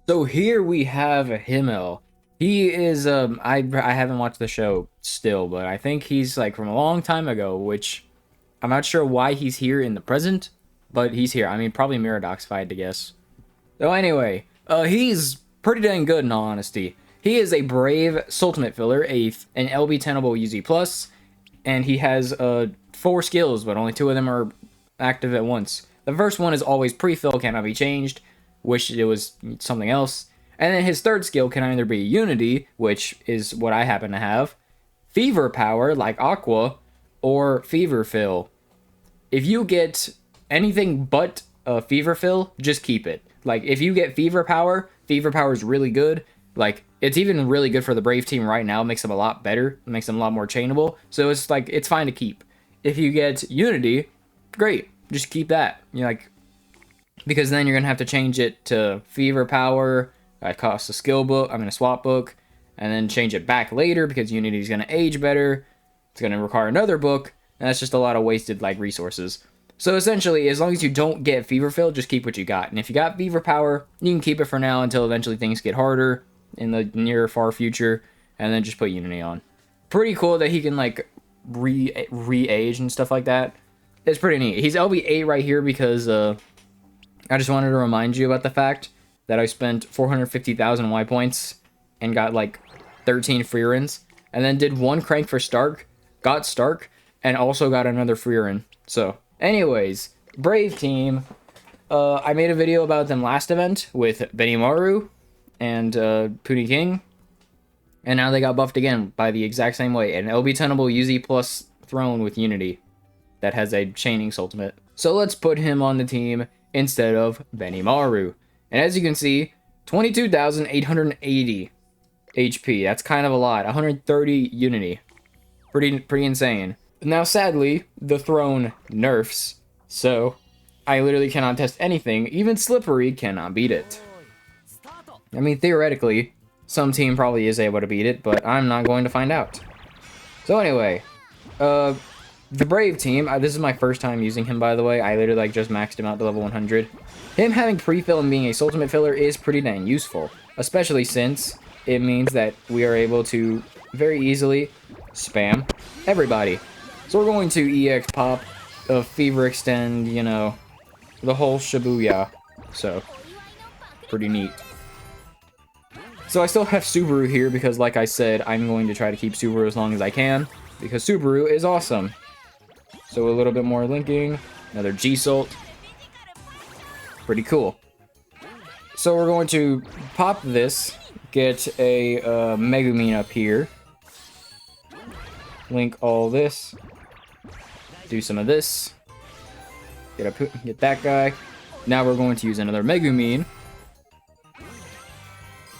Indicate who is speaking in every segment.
Speaker 1: So here we have Himmel. He is I haven't watched the show still, but I think he's like from a long time ago, which I'm not sure why he's here in the present, but he's here. I mean, probably Miradox if I had to guess. So anyway, he's pretty dang good in all honesty. He is a brave Soultimate filler, an LB tenable UZ plus, and he has 4 skills, but only 2 of them are active at once. The first one is always pre-fill, cannot be changed. Wish it was something else. And then his third skill can either be Unity, which is what I happen to have, Fever Power, like Aqua, or Fever Fill. If you get anything but Fever Fill, just keep it. Like, if you get Fever Power is really good. Like, it's even really good for the Brave team right now. It makes them a lot better. It makes them a lot more chainable. So it's like, it's fine to keep. If you get Unity, great. Just keep that. You know, like, because then you're going to have to change it to Fever Power. That costs a skill book, a swap book. And then change it back later because Unity is going to age better. It's going to require another book. And that's just a lot of wasted, like, resources. So essentially, as long as you don't get Fever Fill, just keep what you got. And if you got Fever Power, you can keep it for now until eventually things get harder in the near far future, and then just put Unity on. Pretty cool that he can like re-age and stuff like that. It's pretty neat. He's LB8 right here because I just wanted to remind you about the fact that I spent 450,000 Y points and got like 13 free runs, and then did 1 crank for Stark, got Stark, and also got another free run. So anyways, Brave team. I made a video about them last event with Benimaru and Puni King, and now they got buffed again by the exact same way. An LB tenable UZ plus throne with Unity that has a chaining Soultimate. So let's put him on the team instead of Benimaru. And as you can see, 22,880 HP. That's kind of a lot. 130 Unity. Pretty insane. Now, sadly, the throne nerfs, so I literally cannot test anything. Even Slippery cannot beat it. I mean, theoretically, some team probably is able to beat it, but I'm not going to find out. So anyway, the Brave team, this is my first time using him, by the way. I literally like just maxed him out to level 100. Him having pre-fill and being a Soultimate filler is pretty dang useful, especially since it means that we are able to very easily spam everybody. So we're going to EX pop, Fever Extend, you know, the whole Shibuya. So, pretty neat. So I still have Subaru here because, like I said, I'm going to try to keep Subaru as long as I can, because Subaru is awesome. So a little bit more linking, another G-Sult. Pretty cool. So we're going to pop this, get a Megumin up here, link all this, do some of this, get that guy. Now we're going to use another Megumin.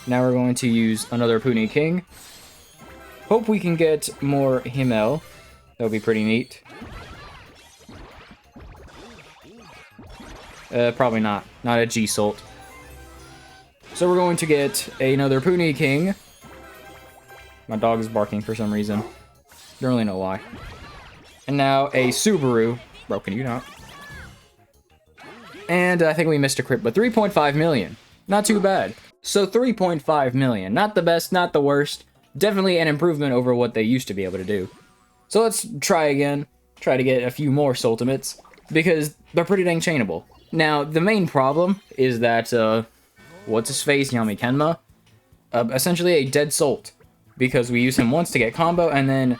Speaker 1: Now we're going to use another Puni King. Hope we can get more Himmel. That would be pretty neat. Probably not. Not a G-Sult. So we're going to get another Puni King. My dog is barking for some reason. Don't really know why. And now a Subaru. Bro, can you not? And I think we missed a crit, but 3.5 million. Not too bad. So 3.5 million. Not the best, not the worst. Definitely an improvement over what they used to be able to do. So let's try again. Try to get a few more Soultimates, because they're pretty dang chainable. Now, the main problem is that, what's-his-face, Yami Kenma, essentially a dead Soult, because we use him once to get combo, and then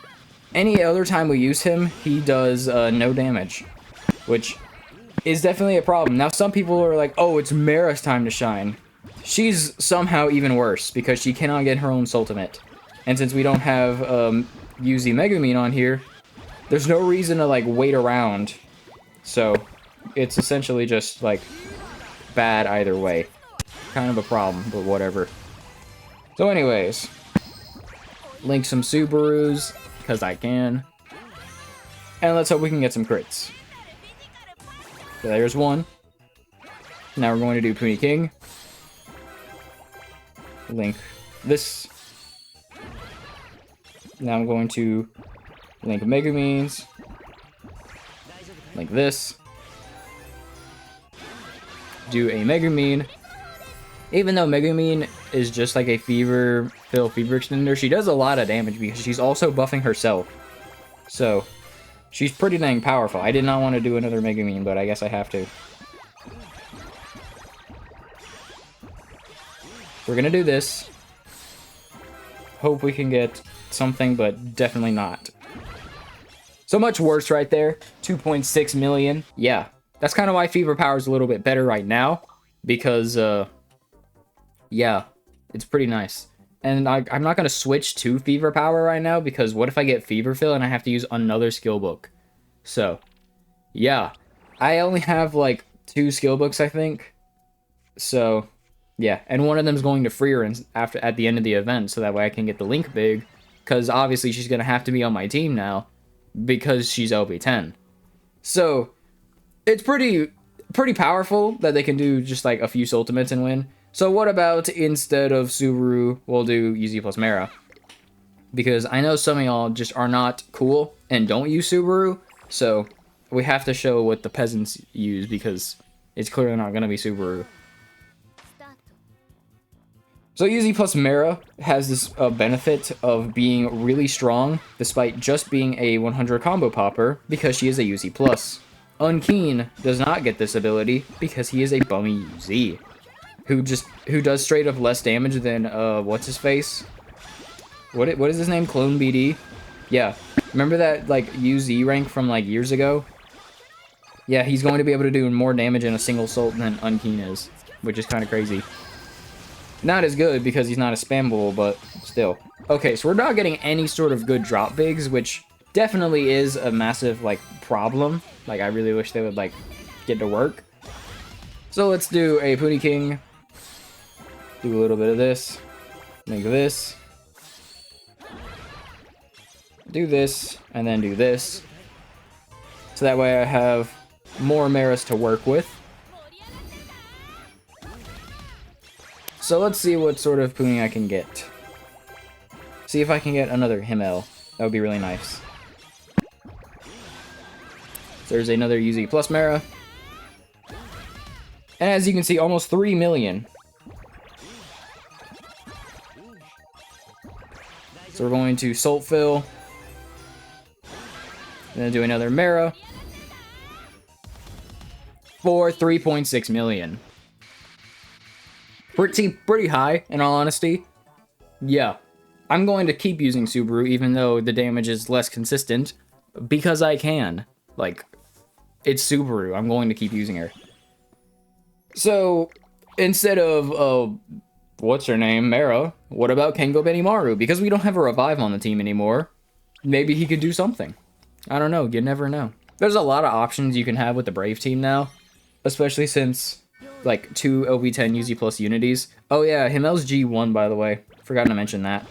Speaker 1: any other time we use him, he does no damage, which is definitely a problem. Now, some people are like, oh, it's Mara's time to shine. She's somehow even worse, because she cannot get her own Soultimate. And since we don't have UZ Megumin on here, there's no reason to, like, wait around. So, it's essentially just, like, bad either way. Kind of a problem, but whatever. So anyways, link some Subarus, because I can. And let's hope we can get some crits. So there's one. Now we're going to do Puni King. Link this. Now I'm going to link Megumins. Link this. Do a Megumin. Even though Megumin is just like a fever extender, she does a lot of damage because she's also buffing herself. So, she's pretty dang powerful. I did not want to do another Megumin, but I guess I have to. We're gonna do this. Hope we can get something, but definitely not. So much worse right there. 2.6 million. Yeah, that's kind of why Fever Power is a little bit better right now. Because, yeah, it's pretty nice. And I'm not going to switch to Fever Power right now, because what if I get Fever Fill and I have to use another skill book? So, yeah. I only have, like, 2 skill books, I think. So, yeah. And one of them's going to free her at the end of the event, so that way I can get the Link Big. Because obviously she's going to have to be on my team now, because she's LP10. So, it's pretty powerful that they can do just, like, a few Soultimates and win. So what about, instead of Subaru, we'll do UZ plus Mara? Because I know some of y'all just are not cool and don't use Subaru, so we have to show what the peasants use, because it's clearly not going to be Subaru. So UZ plus Mara has this benefit of being really strong, despite just being a 100 combo popper, because she is a UZ plus. Unkeen does not get this ability, because he is a bummy UZ. Who does straight up less damage than what's his face? What is his name? Clone BD? Yeah. Remember that like UZ rank from like years ago? Yeah, he's going to be able to do more damage in a single Sult than Unkeen is, which is kind of crazy. Not as good because he's not a spammable, but still. Okay, so we're not getting any sort of good drop bigs, which definitely is a massive like problem. Like I really wish they would like get to work. So let's do a Puni King. Do a little bit of this. Make this. Do this. And then do this. So that way I have more Maris to work with. So let's see what sort of Puni I can get. See if I can get another Himmel. That would be really nice. There's another UZ plus Mara. And as you can see, almost 3 million. So we're going to Salt Fill. And then do another Mara. For 3.6 million. Pretty high, in all honesty. Yeah. I'm going to keep using Subaru, even though the damage is less consistent. Because I can. Like, it's Subaru. I'm going to keep using her. So, instead of, what's her name, Mara, what about Kengo Benimaru? Because we don't have a revive on the team anymore, maybe he could do something. I don't know, you never know. There's a lot of options you can have with the Brave team now, especially since, like, 2 LB10 UZ plus unities. Oh yeah, Himmel's G1, by the way. Forgot to mention that.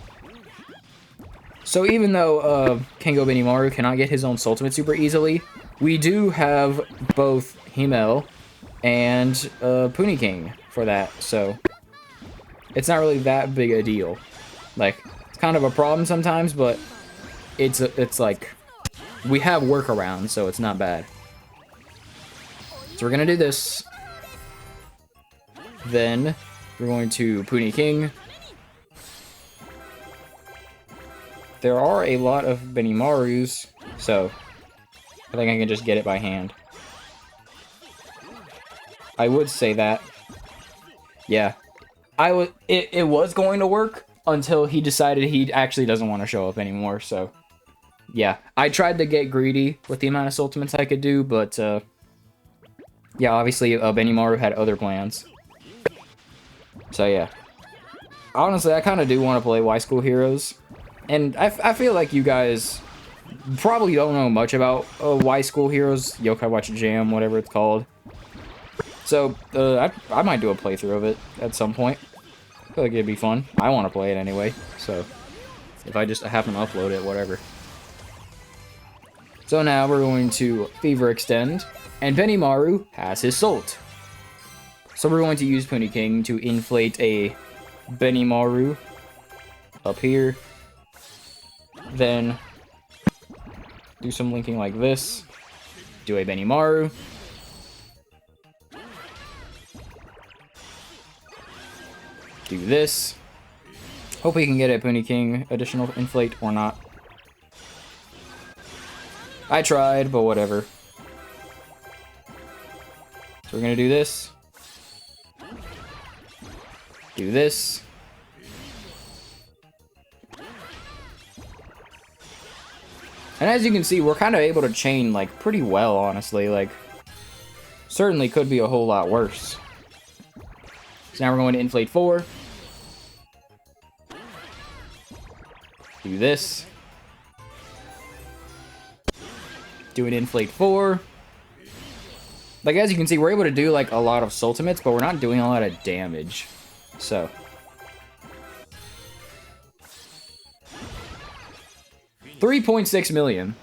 Speaker 1: So even though, Kengo Benimaru cannot get his own Soultimate super easily, we do have both Himmel and Puni King for that, so it's not really that big a deal. Like, it's kind of a problem sometimes, but it's like we have workarounds, so it's not bad. So we're gonna do this. Then we're going to Puni King. There are a lot of Benimarus, so I think I can just get it by hand. I would say that. Yeah. It was going to work until he decided he actually doesn't want to show up anymore, so yeah. I tried to get greedy with the amount of Soultimates I could do, but yeah, obviously Benimaru had other plans. So yeah. Honestly, I kind of do want to play Y School Heroes, and I feel like you guys probably don't know much about Y School Heroes, Yokai Watch Jam, whatever it's called. So, I might do a playthrough of it at some point. I feel like it'd be fun. I want to play it anyway, so if I just happen to upload it, whatever. So now we're going to Fever Extend, and Benimaru has his Salt. So we're going to use Puni King to inflate a Benimaru up here. Then do some linking like this. Do a Benimaru. Do this. Hope we can get a Puni King additional inflate or not. I tried, but whatever. So we're gonna do this. Do this. And as you can see, we're kind of able to chain, like, pretty well, honestly. Like, certainly could be a whole lot worse. So now we're going to inflate 4. Do this. Do an inflate 4. Like, as you can see, we're able to do, like, a lot of Soultimates, but we're not doing a lot of damage. So. $3.6 million.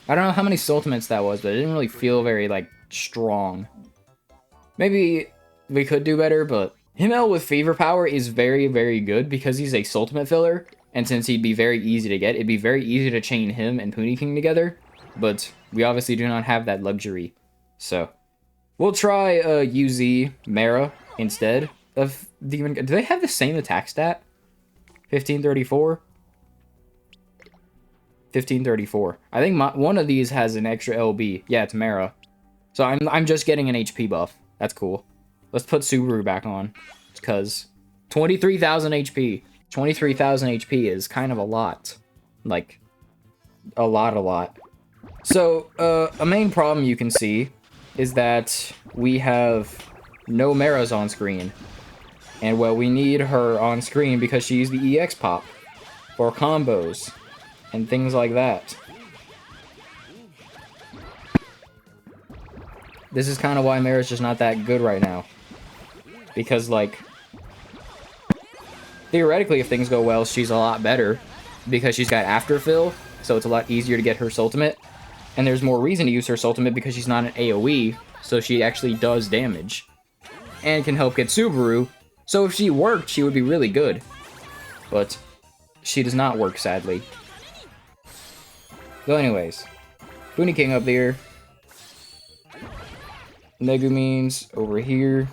Speaker 1: I don't know how many Soultimates that was, but it didn't really feel very, like, strong. Maybe we could do better, but Himmel with Fever Power is very, very good because he's a Soultimate filler, and since he'd be very easy to get, it'd be very easy to chain him and Puni King together, but we obviously do not have that luxury. So, we'll try UZ Mara instead of Demon. Do they have the same attack stat? 1534? 1534. I think one of these has an extra LB. Yeah, it's Mara. So I'm just getting an HP buff. That's cool. Let's put Subaru back on. Because 23,000 HP. 23,000 HP is kind of a lot. Like, a lot. So, a main problem you can see is that we have no Maras on screen. And, well, we need her on screen because she used the EX pop for combos and things like that. This is kind of why Mara's just not that good right now. Because, like, theoretically, if things go well, she's a lot better. Because she's got afterfill, so it's a lot easier to get her Soultimate. And there's more reason to use her Soultimate because she's not an AoE, so she actually does damage. And can help get Subaru, so if she worked, she would be really good. But she does not work, sadly. So anyways, Puni King up there. Megumines over here.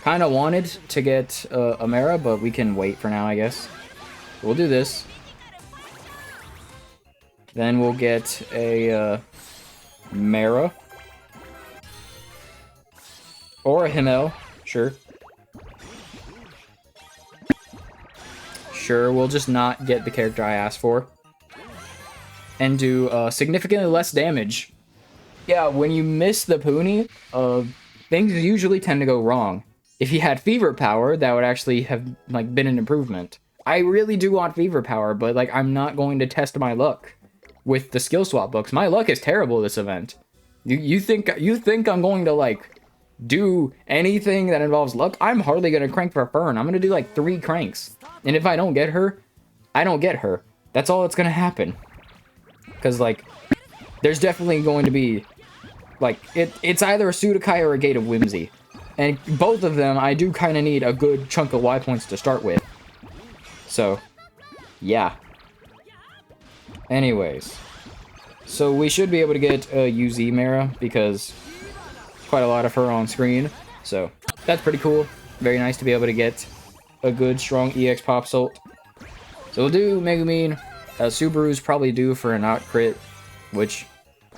Speaker 1: Kind of wanted to get a Mara, but we can wait for now, I guess. We'll do this. Then we'll get a Mara. Or a Himmel, sure. Sure, we'll just not get the character I asked for. And do significantly less damage. Yeah, when you miss the Puni, things usually tend to go wrong. If he had Fever Power, that would actually have, like, been an improvement. I really do want Fever Power, but, like, I'm not going to test my luck with the skill swap books. My luck is terrible this event. You think I'm going to, like, do anything that involves luck? I'm hardly going to crank for Fern. I'm going to do, like, 3 cranks. And if I don't get her, I don't get her. That's all that's going to happen. Because, like, there's definitely going to be, like, it's either a Sudakai or a Gate of Whimsy. And both of them, I do kind of need a good chunk of Y points to start with. So, yeah. Anyways. So we should be able to get a UZ Mara, because quite a lot of her on screen. So, that's pretty cool. Very nice to be able to get a good, strong EX Pop Salt. So we'll do Megumine. Subaru's probably due for a not crit, which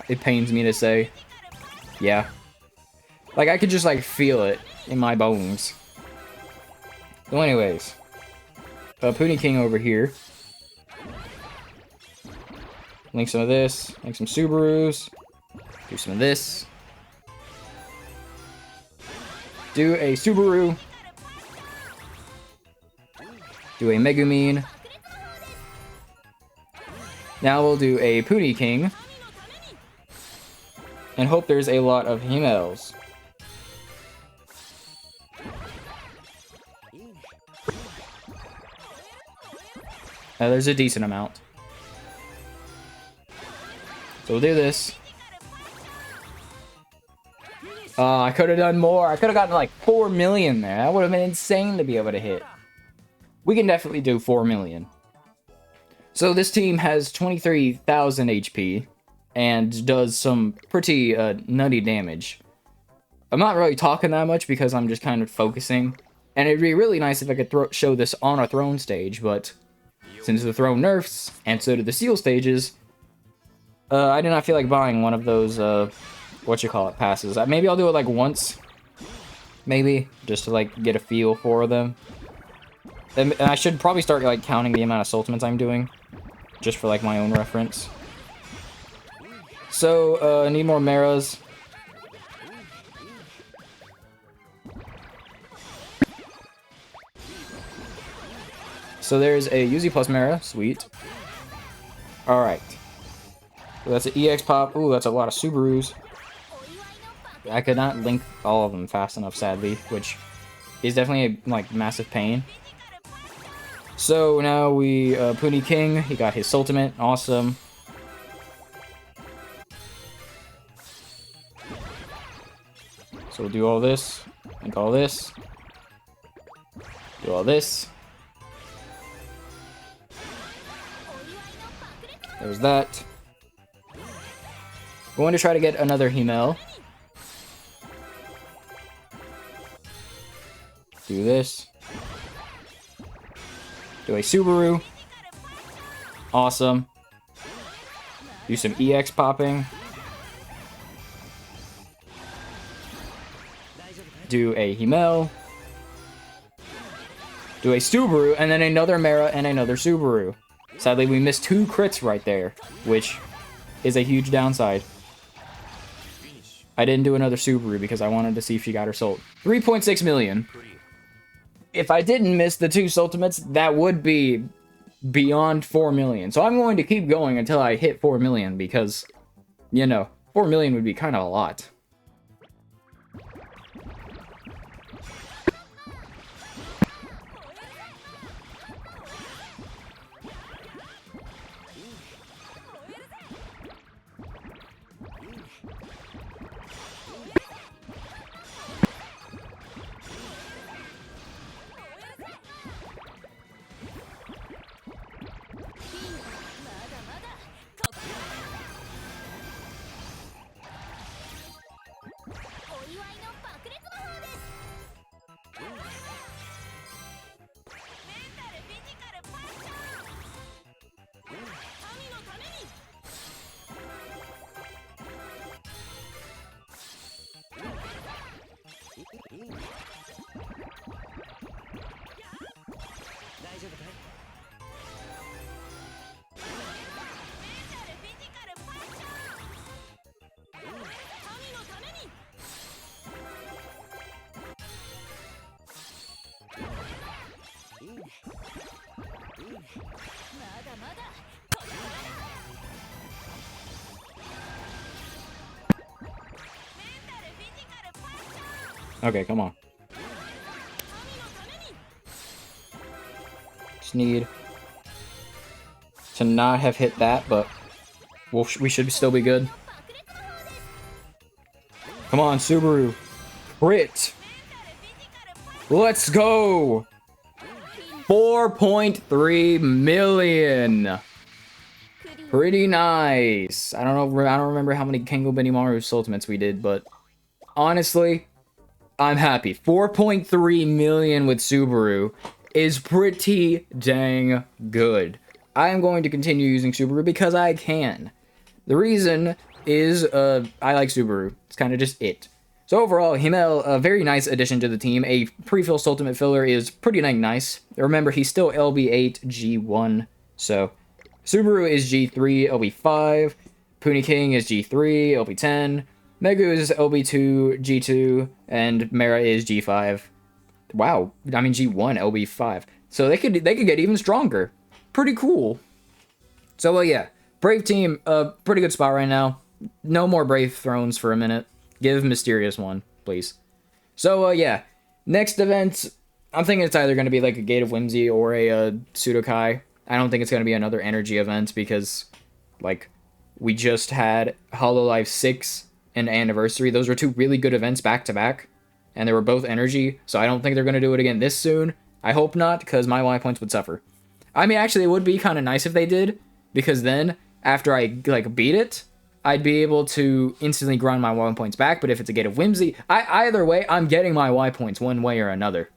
Speaker 1: it pains me to say. Yeah. Like, I could just, like, feel it in my bones. So anyways. Puni King over here. Link some of this. Link some Subarus. Do some of this. Do a Subaru. Do a Megumine. Now we'll do a Puni King. And hope there's a lot of Himmels. There's a decent amount. So we'll do this. I could have done more. I could have gotten like 4 million there. That would have been insane to be able to hit. We can definitely do 4 million. So this team has 23,000 HP and does some pretty nutty damage. I'm not really talking that much because I'm just kind of focusing. And it'd be really nice if I could show this on a throne stage, but since the throne nerfs, and so do the seal stages, I do not feel like buying one of those, passes. Maybe I'll do it, like, once. Maybe, just to, like, get a feel for them. And I should probably start, like, counting the amount of Soultimates I'm doing, just for, like, my own reference. So, I need more Maras. So there's a UZ plus Mara, sweet. Alright. So that's an EX pop. Ooh, that's a lot of Subarus. I could not link all of them fast enough, sadly, which is definitely a, like, massive pain. So now we, Puni King, he got his Soultimate, awesome. So we'll do all this, link all this, do all this. There's that. We're going to try to get another Himmel. Do this. Do a Subaru. Awesome. Do some EX popping. Do a Himmel. Do a Subaru, and then another Mara and another Subaru. Sadly, we missed 2 crits right there, which is a huge downside. I didn't do another Subaru because I wanted to see if she got her sold. 3.6 million. If I didn't miss the 2 Soultimates, that would be beyond 4 million. So I'm going to keep going until I hit 4 million because, you know, 4 million would be kind of a lot. Okay, come on. Just need to not have hit that, but we should still be good. Come on, Subaru. Crit. Let's go. 4.3 million. Pretty nice. I don't remember how many Kengo Benimaru Soultimates we did, but honestly, I'm happy. 4.3 million with Subaru is pretty dang good. I am going to continue using Subaru because I can. The reason is, I like Subaru. It's kind of just it. So overall, Himmel, a very nice addition to the team. A pre-fill Soultimate filler is pretty dang nice. Remember, he's still LB8, G1. So, Subaru is G3, LB5. Puni King is G3, LB10. Megu is LB2, G2, and Mara is G5. Wow, I mean G1, LB5. So they could get even stronger. Pretty cool. So well, yeah, Brave team, pretty good spot right now. No more Brave Thrones for a minute. Give Mysterious one, please. So yeah, next event, I'm thinking it's either going to be like a Gate of Whimsy or a Sudokai. I don't think it's going to be another energy event because, like, we just had Hololive 6 and Anniversary. Those were 2 really good events back to back, and they were both energy, so I don't think they're going to do it again this soon. I hope not, because my Y points would suffer. I mean, actually, it would be kind of nice if they did, because then, after I, like, beat it, I'd be able to instantly grind my Y points back. But if it's a Gate of Whimsy, either way, I'm getting my Y points one way or another.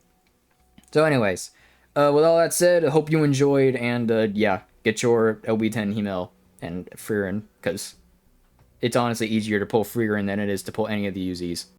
Speaker 1: So anyways, with all that said, I hope you enjoyed, and yeah, get your LB10 Himmel and Freerin, because it's honestly easier to pull Freerin than it is to pull any of the UZs.